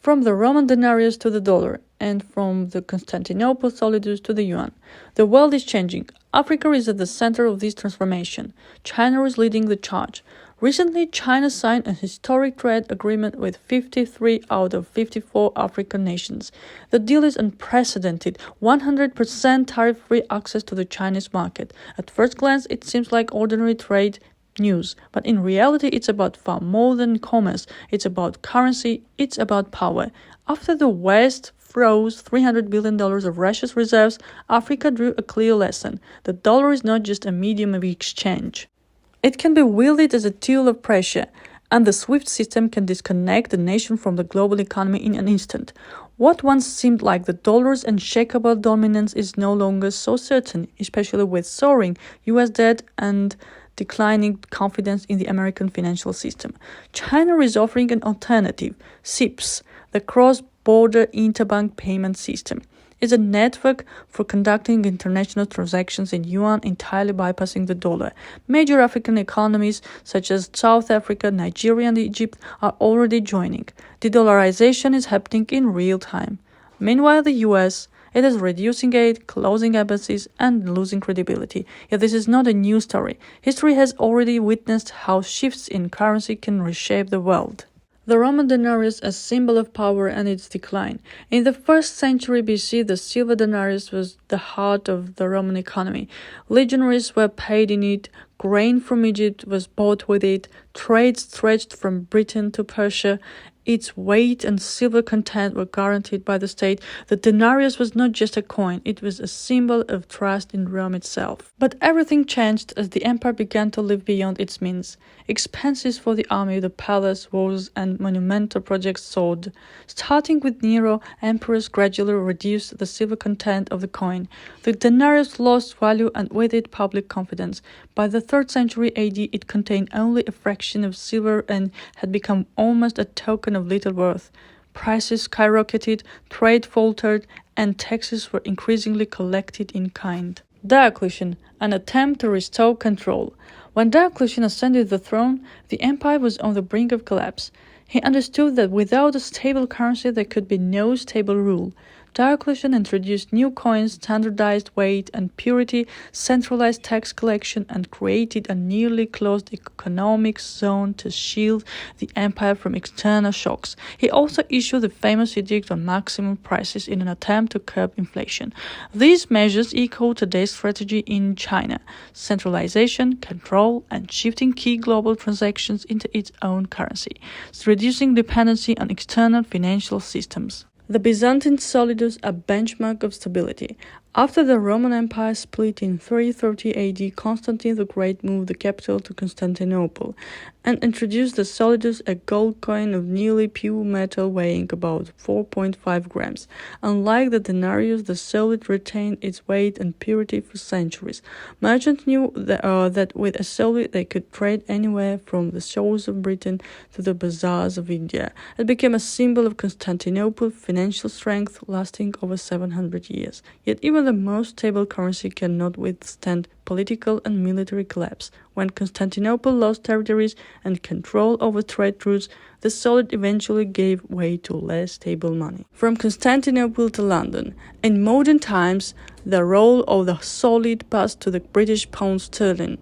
From the Roman Denarius to the dollar, and from the Constantinople Solidus to the Yuan. The world is changing. Africa is at the center of this transformation. China is leading the charge. Recently, China signed a historic trade agreement with 53 out of 54 African nations. The deal is unprecedented, 100% tariff-free access to the Chinese market. At first glance, it seems like ordinary trade news, but in reality it's about far more than commerce. It's about currency, it's about power. After the West froze $300 billion of Russia's reserves, Africa drew a clear lesson. The dollar is not just a medium of exchange. It can be wielded as a tool of pressure, and the SWIFT system can disconnect the nation from the global economy in an instant. What once seemed like the dollar's unshakable dominance is no longer so certain, especially with soaring US debt and declining confidence in the American financial system. China is offering an alternative. SIPS, the cross-border interbank payment system, is a network for conducting international transactions in yuan entirely bypassing the dollar. Major African economies such as South Africa, Nigeria, and Egypt are already joining. De-dollarization is happening in real time. Meanwhile, the US, it is reducing aid, closing embassies, and losing credibility. Yet this is not a new story. History has already witnessed how shifts in currency can reshape the world. The Roman denarius as symbol of power and its decline. In the 1st century BC, the silver denarius was the heart of the Roman economy. Legionaries were paid in it, grain from Egypt was bought with it, trade stretched from Britain to Persia. Its weight and silver content were guaranteed by the state. The denarius was not just a coin, it was a symbol of trust in Rome itself. But everything changed as the empire began to live beyond its means. Expenses for the army, the palace, wars, and monumental projects soared. Starting with Nero, emperors gradually reduced the silver content of the coin. The denarius lost value and with it public confidence. By the 3rd century AD, it contained only a fraction of silver and had become almost a token of little worth. Prices skyrocketed, trade faltered, and taxes were increasingly collected in kind. Diocletian, an attempt to restore control. When Diocletian ascended the throne, the empire was on the brink of collapse. He understood that without a stable currency there could be no stable rule. Diocletian introduced new coins, standardized weight and purity, centralized tax collection, and created a nearly closed economic zone to shield the empire from external shocks. He also issued the famous edict on maximum prices in an attempt to curb inflation. These measures echo today's strategy in China: centralization, control, and shifting key global transactions into its own currency, reducing dependency on external financial systems. The Byzantine Solidus, a benchmark of stability. After the Roman Empire split in 330 AD, Constantine the Great moved the capital to Constantinople and introduced the solidus, a gold coin of nearly pure metal weighing about 4.5 grams. Unlike the denarius, the solid retained its weight and purity for centuries. Merchants knew that with a solid they could trade anywhere from the shores of Britain to the bazaars of India. It became a symbol of Constantinople's financial strength, lasting over 700 years. Yet even the most stable currency cannot withstand political and military collapse. When Constantinople lost territories and control over trade routes, the solid eventually gave way to less stable money. From Constantinople to London. In modern times, the role of the solid passed to the British pound sterling.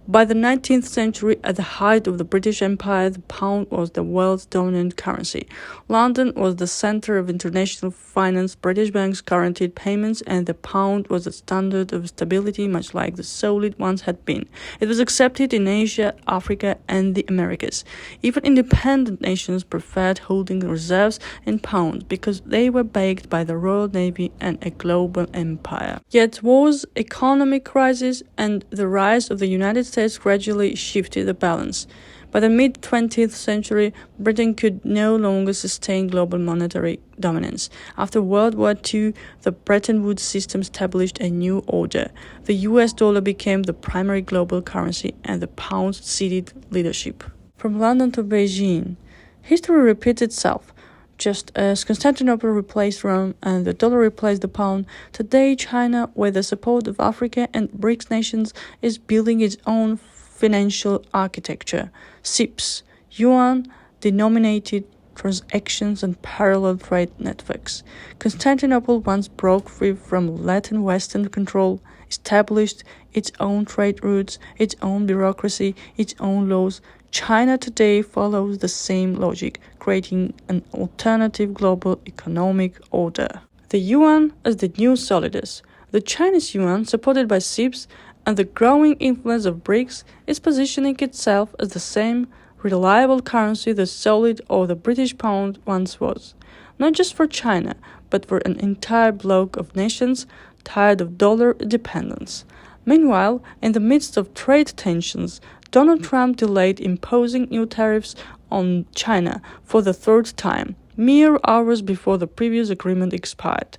By the 19th century, at the height of the British Empire, the pound was the world's dominant currency. London was the center of international finance, British banks guaranteed payments, and the pound was the standard of stability, much like the solid once had been. It was accepted in Asia, Africa, and the Americas. Even independent nations preferred holding reserves in pounds because they were backed by the Royal Navy and a global empire. Yet wars, economic crisis, and the rise of the United States gradually shifted the balance. By the mid-20th century, Britain could no longer sustain global monetary dominance. After World War II, the Bretton Woods system established a new order. The US dollar became the primary global currency, and the pound ceded leadership. From London to Beijing, history repeats itself. Just as Constantinople replaced Rome and the dollar replaced the pound, today China, with the support of Africa and BRICS nations, is building its own financial architecture. SIPS, Yuan, denominated transactions, and parallel trade networks. Constantinople once broke free from Latin Western control, established its own trade routes, its own bureaucracy, its own laws. China today follows the same logic, creating an alternative global economic order. The yuan as the new solidus. The Chinese yuan, supported by SIPS and the growing influence of BRICS, is positioning itself as the same reliable currency the solid or the British pound once was, not just for China, but for an entire bloc of nations tired of dollar dependence. Meanwhile, in the midst of trade tensions, Donald Trump delayed imposing new tariffs on China for the third time, mere hours before the previous agreement expired.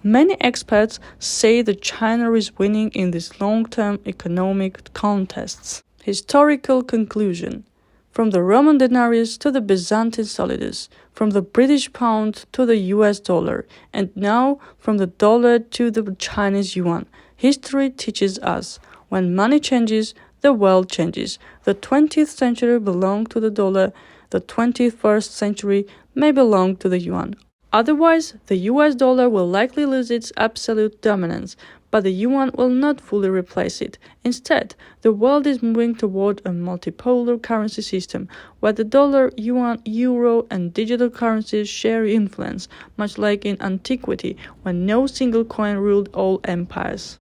Many experts say that China is winning in these long-term economic contests. Historical conclusion. From the Roman Denarius to the Byzantine Solidus, from the British pound to the US dollar, and now from the dollar to the Chinese yuan, history teaches us, when money changes, the world changes. The 20th century belonged to the dollar, the 21st century may belong to the yuan. Otherwise, the US dollar will likely lose its absolute dominance, but the yuan will not fully replace it. Instead, the world is moving toward a multipolar currency system, where the dollar, yuan, euro, and digital currencies share influence, much like in antiquity, when no single coin ruled all empires.